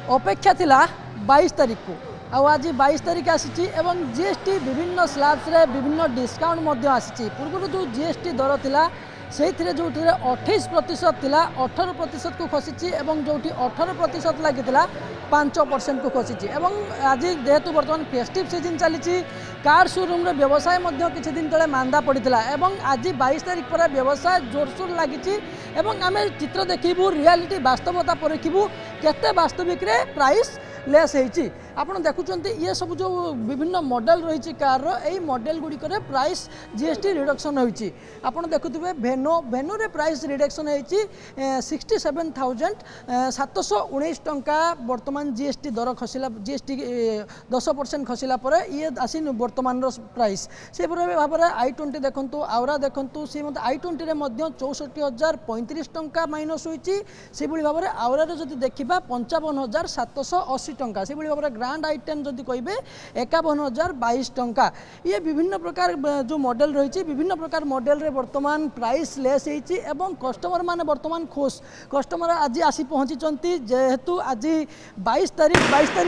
अपेक्षा थिला 22 तारीख को आज 22 तारीख आसी एवं जीएसटी विभिन्न स्लैब्स रे विभिन्न डिस्काउंट आसी पूर्व जो जीएसटी दर थिला से जो 28% थिला 18% को खसी जो 18% लगी 5% को खसी आज जेहेतु बर्तमान फेस्टिव सीजन चली कार शोरूम व्यवसाय किसी दिन तले मांदा पड़ता आज 22 तारीख पर व्यवसाय जोरसोर लगी आम चित्र देखू रियालिटी वास्तवता परखू केते वास्तविक रे प्राइस लेस होती आपड़ देखुं ये सब जो विभिन्न मॉडल रही कार यही मॉडल गुड़िक प्राइस जीएसटी रिडक्शन होती आपड़ देखुए भेनो रे प्राइस रिडक्शन होती 67,719 टंका बर्तमान जीएसटी दर खसला जीएसटी 10% खसला ये आसी बर्तमान प्राइस से भाव में i20 देखु आउरा देखु सी i20 64,035 टंका माइनस होती से भाव में आउरा जब देखा 55,780 टंका से भाव में ग्रांड आइटम जदि कहे 51,022 टंका ये विभिन्न प्रकार जो मॉडल रही विभिन्न प्रकार मॉडल रे वर्तमान प्राइस लेस होती कस्टमर माने वर्तमान खुश कस्टमर आज आसी पहुँची जेहेतु आज 22 तारीख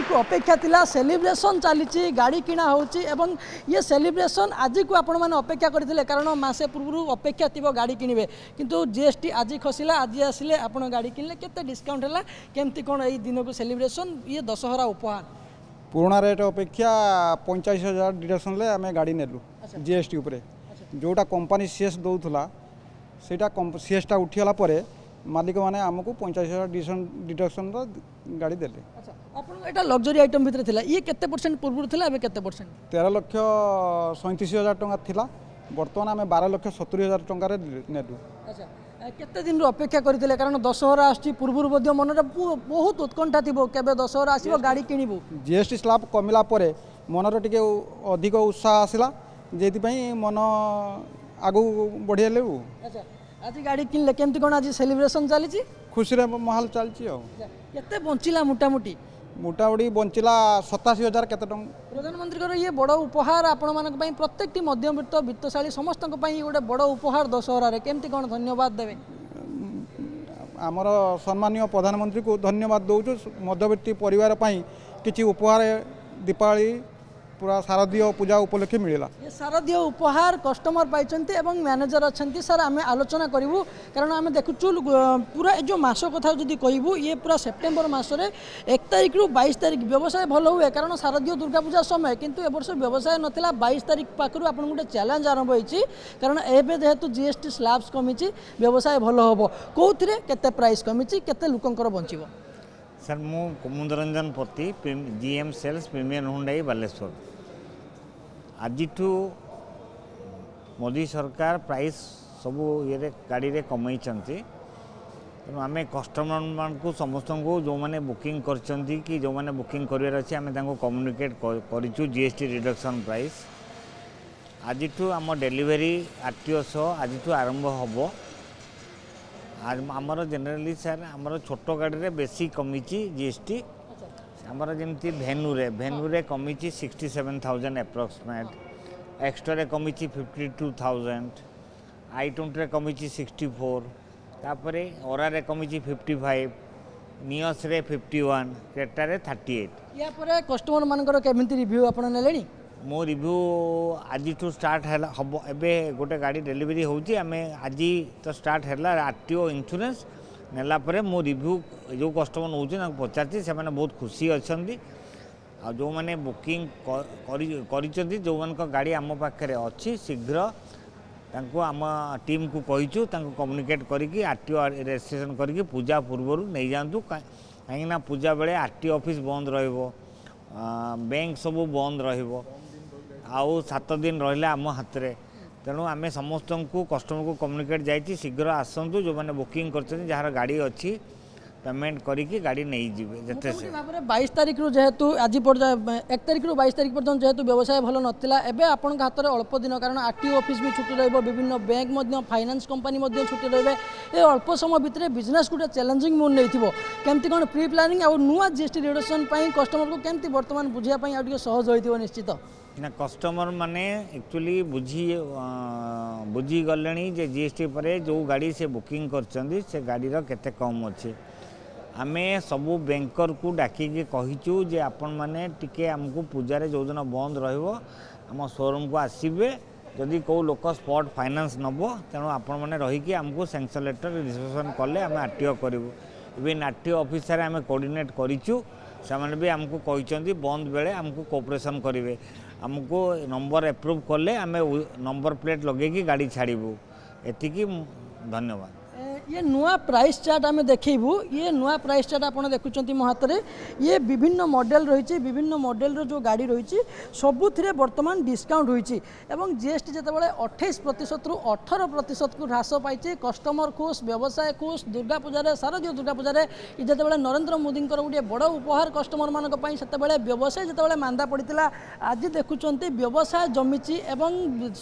को अपेक्षा थिला सेलिब्रेशन चली गाड़ी किना होची एवं ये सेलिब्रेशन आज को आपण माने अपेक्षा करथिले कारण मासे पूर्व अपेक्षा थी गाड़ी किनिबे किंतु जीएसटी आज खसला आज आसिले आपण गाड़ी किनले केते डिस्काउंट हला केमती कोन एई दिन को सेलिब्रेशन ये दशहरा उपहार पुराना रेट अपेक्षा 45,000 डिडक्शन ले आम गाड़ी नेलु जीएसटी उपरे जोटा कंपनी सीएस दौला सेटा सीएसटा उठीगला परे मालिक माने आमको 45,000 डिडक्शन गाड़ी देले। अच्छा लग्जरी आइटम भितर थिला ये केते परसेंट पूर्व थिला एबे केते परसेंट 13,37,000 टंका थिला वर्तमान आम 12,70,000 टंका रे नेलु। अच्छा केते दिन अपेक्षा करथिले कारण दशहरा आछि पूर्व मन बहुत उत्कंठा थिबो केबे दशहरा आसीबो गाड़ी किनिबो जीएसटी स्लैब कमिला परे मनर टिके अधिक उत्साह आसिला जेति पई मन आगु बढ़ियाले। अच्छा आज गाड़ी किनले केमती कोन आज सेलिब्रेशन चली छी खुशी रे माहौल चल छी केते बंचिला मोटामोटी मोटामोटी बंचिला 87,000 केते टंका प्रधानमंत्री ये बड़ उपहार आपण मानक पई प्रत्येक मध्यवित्त वित्तशाली समस्त गोटे बड़ उपहार दशहरा रे केमती कोन धन्यवाद देबे आमर सम्मानीय प्रधानमंत्री को धन्यवाद दौचु मध्यवित्त परिवार पई किछि उपहार दीपावली पूरा शारदीय पूजा उपलक्षे मिलला ये शारदीय उपहार कस्टमर पाइचंती एवं मैनेजर अच्छा सर आम आलोचना करूँ कारण आम देखु पूरा जो मास कथा जदि कहबू ये पूरा सेप्टेम्बर मसरे 1 तारीख रु 22 तारीख व्यवसाय भल हुए कारण शारदीय दुर्गा पूजा समय किंतु ए वर्ष व्यवसाय नथिला 22 तारीख पाखु आपन गोटे चैलेंज आरंभ होईची कारण एबे जेहेतु जीएसटी स्लैब्स कमिची व्यवसाय भल होबो कोउथिरे केते प्राइस कमिची केते लोकंकर बंचिबो। सर मु Kumudranjan Pati GM sales premium Hyundai Baleshwar आज मोदी सरकार प्राइस सबू ये गाड़ी रे कमई तेणु आम कस्टमर मान को समस्त को जो मैंने बुकिंग करचंती कि जो मैंने बुकिंग करिवार अछि आम तांको कम्युनिकेट करिचु जीएसटी रिडक्शन प्राइस आज आम डेलीवरी आरटीओ सह आज आरंभ होबो आमर जनरली सर आमर छोट गाड़ी रे बेसी कमिची जीएसटी आमर जमती भेनु रे कमिची 67,000 एप्रोक्सीमेट एक्स्ट्रा रे कमिची 52,000 i20 रे कमिची 64 तापरे ओरा रे कमिची 55 नियस रे 51 क्रेटा रे 38 या परे कस्टमर मानकर केमिति रिव्यू आपण नेलेनी मो रिव्यू आज टू स्टार्ट है हम एबे गोटे गाड़ी डेलीवरी होची आमे आज तो स्टार्ट है आरटीओ इंश्योरेंस नेला परे मो रिव्यू जो कस्टमर नौचे पचारती से मैंने बहुत खुशी अच्छा आ जो मैंने बुकिंग करी जो मान गाड़ी आम पाखे अच्छी शीघ्र तांको आम टीम को कहीचु कम्युनिकेट करके आरटीओ रजिस्ट्रेशन करके पूजा पूर्व नहीं जातु कहीं पूजा बेले आरटीओ ऑफिस बंद रहिबो बैंक सब बंद रहिबो आउ 7 दिन रहा आम हाथ में तेणु आम समस्त को कस्टमर को कम्युनिकेट जाइए शीघ्र आसतु जो मैंने बुकिंग कर जार गाड़ी अच्छी पेमेंट करी गाड़ी नहीं जीवे जते से 22 तारीख रु जेहेतु आज 1 तारीख रु 22 तारीख पर्यंत जेहेतु व्यवसाय भल नथिला एबे आपन हाथ में अल्प दिन कारण आरटीओ ऑफिस भी छुट्टी रहिबो विभिन्न बैंक फाइनेंस कंपनी छुट्टी रहिबे ए अल्प समय भितर बिजनेस गोटे चैलेंजिंग मोड नहीं केमती कौन प्री प्लानिंग और नुआ जीएसटी रिडक्शन कस्टमर को केमती वर्तमान बुझिया सहज होइथिबो निश्चित ना कस्टमर माने एक्चुअली बुझी गले जे जीएसटी पर जो गाड़ी से बुकिंग कर गाड़ी केते कम अच्छे आमे सबू बैंकर को डाकिकी कहीचु जे आपण मैंने टिके आमको पूजारे जो दिन बंद रहिबो आम शोरूम को आसबे जदि कौ लोक स्पॉट फाइनेंस नब तेणु आपण मैंने रहीकि आमको सैंक्शन लेटर रिजर्वेशन कले आम आरटीओ करूँ इवन आरटीओ ऑफिसर आम कोऑर्डिनेट करिचु से भी आमको कहते बंद बेले आमको कोऑपरेशन करेंगे आमको नंबर एप्रूव कले आम नंबर प्लेट लगे गाड़ी छाड़ू एतिकी धन्यवाद। ये नुआ प्राइस चार्ट आम देखू ये नुआ प्राइस चार्ट आप देखुं मो हाथ में ये विभिन्न मॉडल रही विभिन्न मॉडल जो गाड़ी रही सबुथिरे वर्तमान डिस्काउंट होती जीएसटी जितेबाला 28% रु 18% को ह्रास पाई कस्टमर खुश व्यवसाय खुश दुर्गा पूजार शारदीय दुर्गा पूजार जितेबाला नरेंद्र मोदी गोटे बड़ उपहार कस्टमर मानी से व्यवसाय जितेबाला मांदा पड़ता आज देखुं व्यवसाय जमी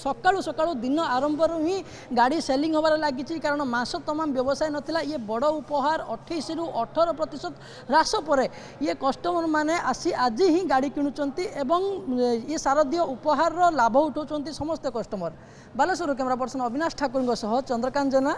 सकाळु सकाळु दिन आरंभ ही गाड़ी सेलिंग होबार लगी कारण मास तमाम व्यवसाय नथिला ये बड़ उपहार 28 रु 18% ह्रास पर ये कस्टमर माने आसी आज ही गाड़ी किणुचंती एवं ये शारदीय उपहार लाभ उठाउचंती समस्त customer. Baleswar camera person Avinash Thakur Chandrakant जेना।